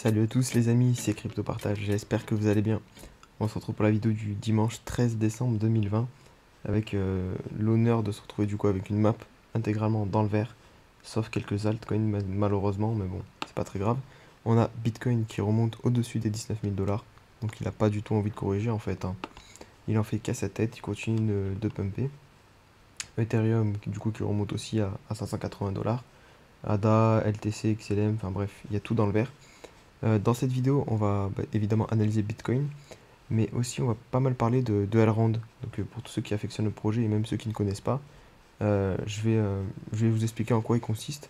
Salut à tous les amis, c'est Crypto Partage, j'espère que vous allez bien. On se retrouve pour la vidéo du dimanche 13 décembre 2020 avec l'honneur de se retrouver du coup avec une map intégralement dans le vert, sauf quelques altcoins malheureusement, mais bon, c'est pas très grave. On a Bitcoin qui remonte au-dessus des 19 000 dollars, donc il a pas du tout envie de corriger en fait, hein. Il en fait qu'à sa tête, il continue de pumper. Ethereum du coup qui remonte aussi à 580 dollars. ADA, LTC, XLM, enfin bref, il y a tout dans le vert. Dans cette vidéo, on va évidemment analyser Bitcoin, mais aussi on va pas mal parler de Elrond. Donc pour tous ceux qui affectionnent le projet et même ceux qui ne connaissent pas, je vais vous expliquer en quoi il consiste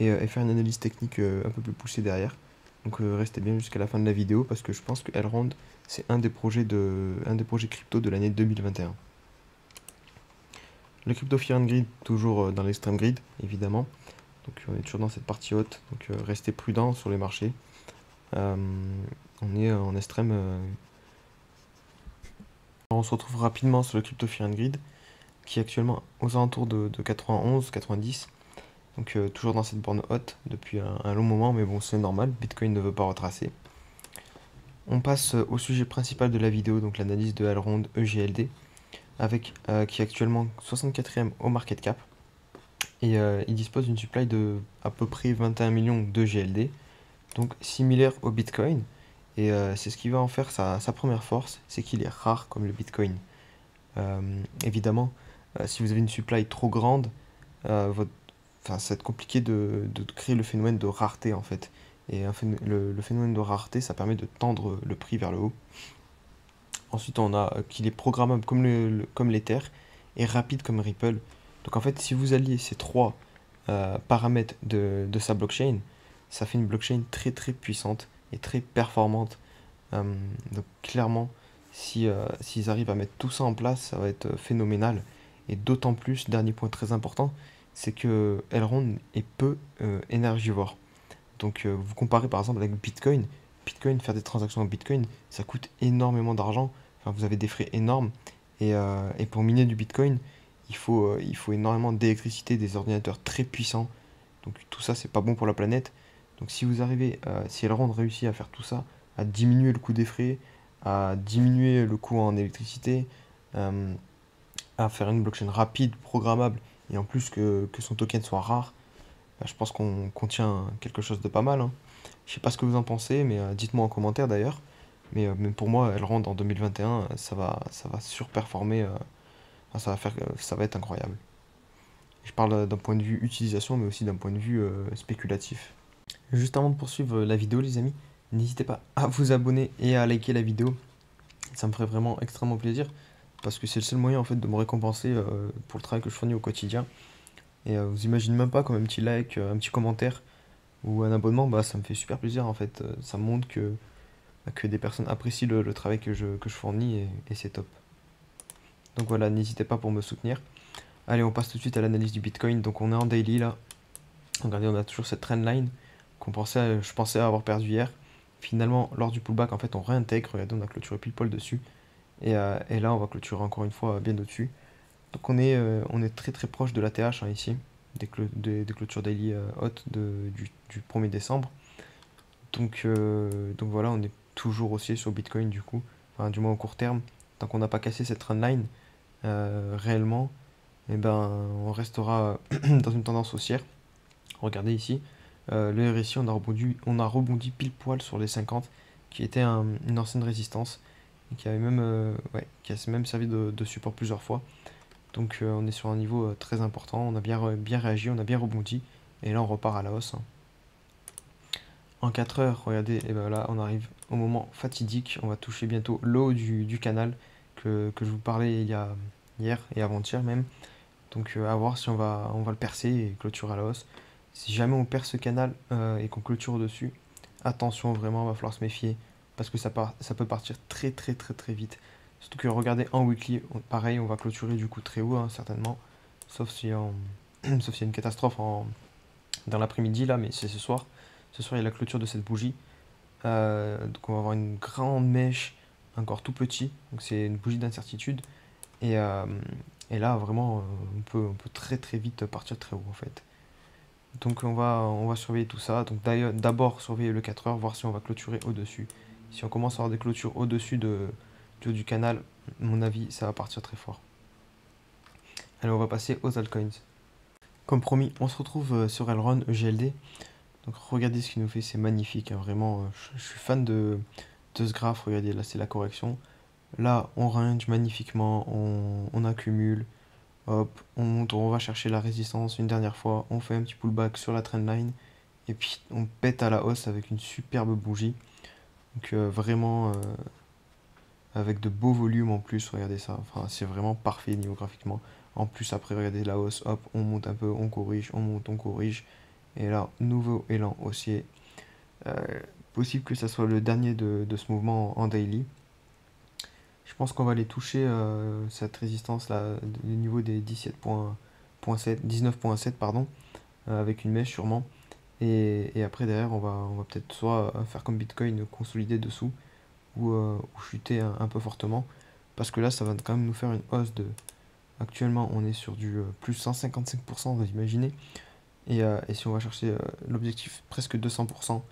et faire une analyse technique un peu plus poussée derrière. Donc restez bien jusqu'à la fin de la vidéo parce que je pense que Elrond c'est un des projets crypto de l'année 2021. Le Crypto Fear and Greed, toujours dans l'extrême grid, évidemment. Donc on est toujours dans cette partie haute, donc restez prudent sur les marchés. Euh, on est en extrême. On se retrouve rapidement sur le Crypto Fear and Greed, qui est actuellement aux alentours de 91, 90. Donc toujours dans cette borne haute depuis un long moment, mais bon c'est normal, Bitcoin ne veut pas retracer. On passe au sujet principal de la vidéo, donc l'analyse de Elrond EGLD, avec qui est actuellement 64e au market cap. Et il dispose d'une supply de à peu près 21 millions de GLD, donc similaire au Bitcoin. Et c'est ce qui va en faire sa première force, c'est qu'il est rare comme le Bitcoin. Évidemment, si vous avez une supply trop grande, votre, ça va être compliqué de créer le phénomène de rareté en fait. Et le phénomène de rareté, ça permet de tendre le prix vers le haut. Ensuite, on a qu'il est programmable comme l'Ether et rapide comme Ripple. Donc en fait, si vous alliez ces trois paramètres de sa blockchain, ça fait une blockchain très très puissante et très performante. Donc clairement, s'ils arrivent à mettre tout ça en place, ça va être phénoménal. Et d'autant plus, dernier point très important, c'est que Elrond est peu énergivore. Donc vous comparez par exemple avec Bitcoin. Bitcoin, faire des transactions en Bitcoin, ça coûte énormément d'argent. Enfin, vous avez des frais énormes. Et pour miner du Bitcoin, il faut énormément d'électricité, des ordinateurs très puissants. Donc tout ça, c'est pas bon pour la planète. Donc si vous arrivez, si Elrond réussit à faire tout ça, à diminuer le coût des frais, à diminuer le coût en électricité, euh, à faire une blockchain rapide, programmable, et en plus que son token soit rare, bah, je pense qu'on contient quelque chose de pas mal, hein. Je sais pas ce que vous en pensez, mais dites-moi en commentaire d'ailleurs. Mais pour moi, Elrond en 2021, ça va surperformer, enfin, ça va être incroyable. Je parle d'un point de vue utilisation, mais aussi d'un point de vue spéculatif. Juste avant de poursuivre la vidéo, les amis, n'hésitez pas à vous abonner et à liker la vidéo. Ça me ferait vraiment extrêmement plaisir parce que c'est le seul moyen en fait de me récompenser pour le travail que je fournis au quotidien. Et vous imaginez même pas comme un petit like, un petit commentaire ou un abonnement, bah ça me fait super plaisir en fait. Ça me montre que des personnes apprécient le travail que je fournis et c'est top. Donc voilà, n'hésitez pas pour me soutenir. Allez, on passe tout de suite à l'analyse du Bitcoin. Donc on est en daily là. Regardez, on a toujours cette trendline je pensais avoir perdu hier. Finalement, lors du pullback, en fait, on réintègre. Regardez, on a clôturé pile poil dessus. Et là, on va clôturer encore une fois bien au-dessus. Donc on est très très proche de l'ATH ici, des clôtures daily hautes du 1er décembre. Donc voilà, on est toujours haussier sur Bitcoin du coup, enfin du moins au court terme. Tant qu'on n'a pas cassé cette trendline réellement, et ben on restera dans une tendance haussière. Regardez ici, le RSI, on a rebondi pile poil sur les 50, qui était une ancienne résistance, et qui avait même, ouais, qui a même servi de support plusieurs fois. Donc on est sur un niveau très important, on a bien réagi, on a bien rebondi, et là on repart à la hausse, hein. En 4 heures, regardez, et ben là on arrive au moment fatidique, on va toucher bientôt l'eau du canal que je vous parlais hier et avant-hier même. Donc à voir si on va le percer et clôturer à la hausse. Si jamais on perce ce canal et qu'on clôture au-dessus, attention vraiment, va falloir se méfier parce que ça peut partir très très très très vite. Surtout que regardez en weekly, pareil, on va clôturer du coup très haut, hein, certainement. Sauf si sauf s'il y a une catastrophe dans l'après-midi là, mais c'est ce soir. Ce soir il y a la clôture de cette bougie. Donc on va avoir une grande mèche, encore tout petit. Donc c'est une bougie d'incertitude. Et là vraiment on peut très très vite partir très haut en fait. Donc on va surveiller tout ça. Donc d'abord surveiller le 4 heures, voir si on va clôturer au-dessus. Si on commence à avoir des clôtures au-dessus du haut du canal, à mon avis, ça va partir très fort. Allez, on va passer aux altcoins. Comme promis, on se retrouve sur Elrond EGLD. Donc regardez ce qu'il nous fait, c'est magnifique, hein, vraiment. Je suis fan de ce graphe, regardez, là c'est la correction. Là, on range magnifiquement, on accumule. Hop, on monte, on va chercher la résistance une dernière fois. On fait un petit pullback sur la trendline. Et puis on pète à la hausse avec une superbe bougie. Donc vraiment avec de beaux volumes en plus, regardez ça. Enfin, c'est vraiment parfait niveau graphiquement. En plus, après, regardez la hausse, hop, on monte un peu, on corrige, on monte, on corrige. Et là, nouveau élan haussier. Euh, Possible que ça soit le dernier de ce mouvement en daily. Je pense qu'on va aller toucher cette résistance là, au niveau des 19.7 pardon, avec une mèche sûrement. Et après derrière on va peut-être soit faire comme Bitcoin, consolider dessous ou chuter un peu fortement. Parce que là ça va quand même nous faire une hausse de... Actuellement on est sur du plus 155%, vous imaginez. Et si on va chercher l'objectif presque 200%,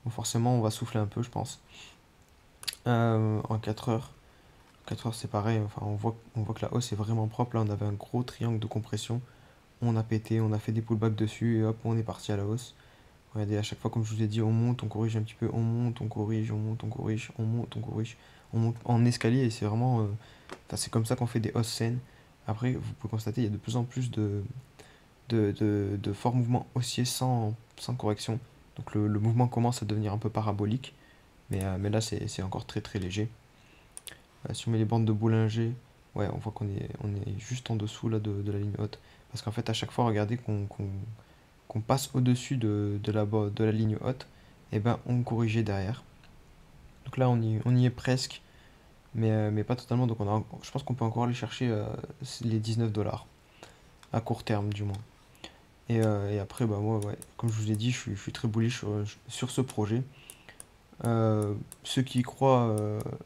bon, forcément on va souffler un peu je pense. En 4 heures. 4 heures c'est pareil, enfin, on voit que la hausse est vraiment propre. Là on avait un gros triangle de compression, on a pété, on a fait des pullbacks dessus et hop on est parti à la hausse. Regardez, à chaque fois comme je vous ai dit, on monte, on corrige un petit peu, on monte, on corrige, on monte, on corrige, on monte, on corrige, on monte en escalier et c'est vraiment... enfin, c'est comme ça qu'on fait des hausses saines. Après vous pouvez constater il y a de plus en plus de forts mouvements haussiers sans correction. Donc le mouvement commence à devenir un peu parabolique, mais là c'est encore très très léger. Si on met les bandes de Bollinger, ouais, on voit on est juste en dessous là, de la ligne haute. Parce qu'en fait, à chaque fois, regardez qu'on passe au-dessus de la ligne haute, et ben on corrigeait derrière. Donc là, on y est presque, mais pas totalement. Donc je pense qu'on peut encore aller chercher les 19 dollars, à court terme du moins. Et après, bah, moi, ouais, comme je vous l'ai dit, je suis très bullish sur ce projet. Ceux qui y croient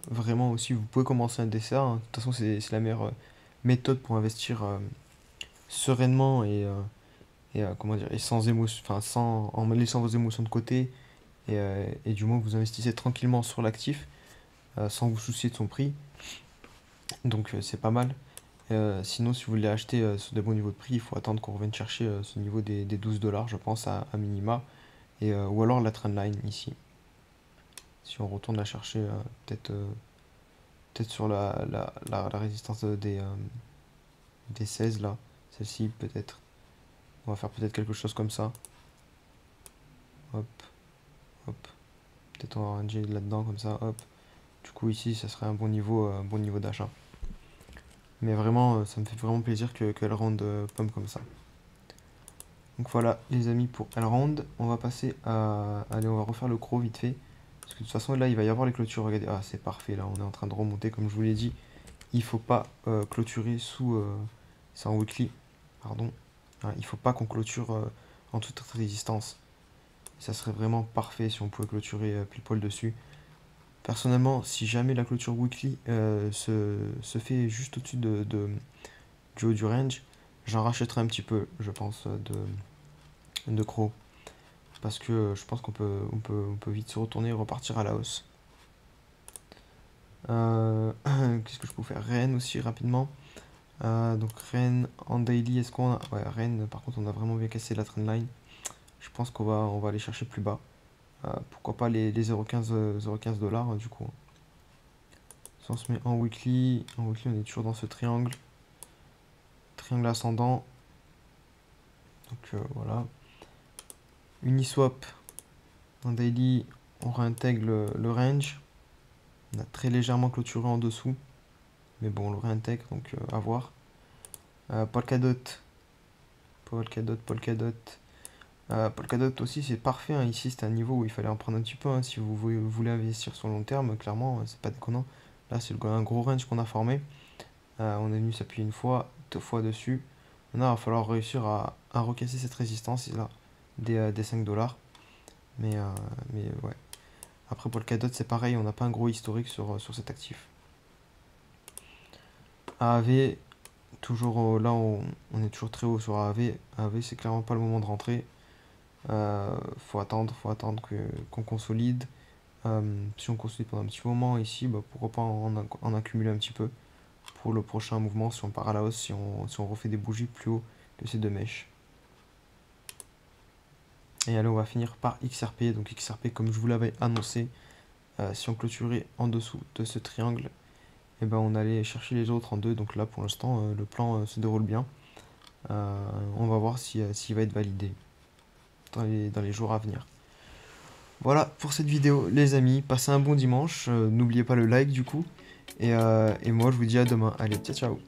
vraiment aussi, vous pouvez commencer un DCA, hein. De toute façon, c'est la meilleure méthode pour investir sereinement comment dire, et sans émotion, enfin, en laissant vos émotions de côté et du moins vous investissez tranquillement sur l'actif sans vous soucier de son prix. Donc c'est pas mal. Sinon, si vous voulez acheter sur des bons niveaux de prix, il faut attendre qu'on revienne chercher ce niveau des 12 dollars, je pense, à minima. Ou alors la trendline ici. Si on retourne la chercher peut-être peut-être sur la résistance des 16 là, celle-ci peut-être. On va faire peut-être quelque chose comme ça. Hop, hop. Peut-être on va ranger là-dedans comme ça, hop. Du coup ici ça serait un bon niveau d'achat. Mais vraiment ça me fait vraiment plaisir qu'elle rende pomme comme ça. Donc voilà les amis pour Elrond. On va passer à... Allez, on va refaire le gros vite fait. Parce que de toute façon là il va y avoir les clôtures. Regardez, ah c'est parfait là, on est en train de remonter comme je vous l'ai dit. Il faut pas clôturer sous... c'est en weekly, pardon. Hein, il faut pas qu'on clôture en toute résistance. Ça serait vraiment parfait si on pouvait clôturer pile poil dessus. Personnellement, si jamais la clôture weekly se fait juste au-dessus du haut du range, j'en rachèterai un petit peu, je pense, de Crow. Parce que je pense on peut vite se retourner et repartir à la hausse. Qu'est-ce que je peux faire? Rennes aussi rapidement. Donc Rennes en daily, est-ce qu'on a... Ouais, Rennes, par contre, on a vraiment bien cassé la trendline. Je pense on va aller chercher plus bas. Pourquoi pas les 0,15 dollars du coup. Si on se met en weekly, on est toujours dans ce triangle. Triangle ascendant. Donc voilà. Uniswap en daily, on réintègre le range. On a très légèrement clôturé en dessous. Mais bon, on le réintègre, donc à voir. Polkadot. Polkadot, Polkadot. Polkadot aussi, c'est parfait, hein. Ici, c'est un niveau où il fallait en prendre un petit peu, hein. Si voulez investir sur le long terme, clairement, c'est pas déconnant. Là, c'est un gros range qu'on a formé. On est venu s'appuyer une fois, deux fois dessus. Maintenant, il va falloir réussir à recasser cette résistance là, des 5 dollars. Mais ouais. Après, Polkadot, c'est pareil, on n'a pas un gros historique sur cet actif. AAV, toujours là, on est toujours très haut sur AAV. AAV, c'est clairement pas le moment de rentrer. Faut attendre qu'on consolide. Si on consolide pendant un petit moment ici, bah, pourquoi pas en accumuler un petit peu pour le prochain mouvement si on part à la hausse, si on refait des bougies plus haut que ces deux mèches. Et allez, on va finir par XRP. Donc XRP, comme je vous l'avais annoncé, si on clôturait en dessous de ce triangle, et ben on allait chercher les autres en deux. Donc là, pour l'instant, le plan se déroule bien. On va voir s'il va être validé dans les jours à venir. Voilà pour cette vidéo, les amis. Passez un bon dimanche. N'oubliez pas le like du coup. Et moi, je vous dis à demain. Allez, ciao, ciao.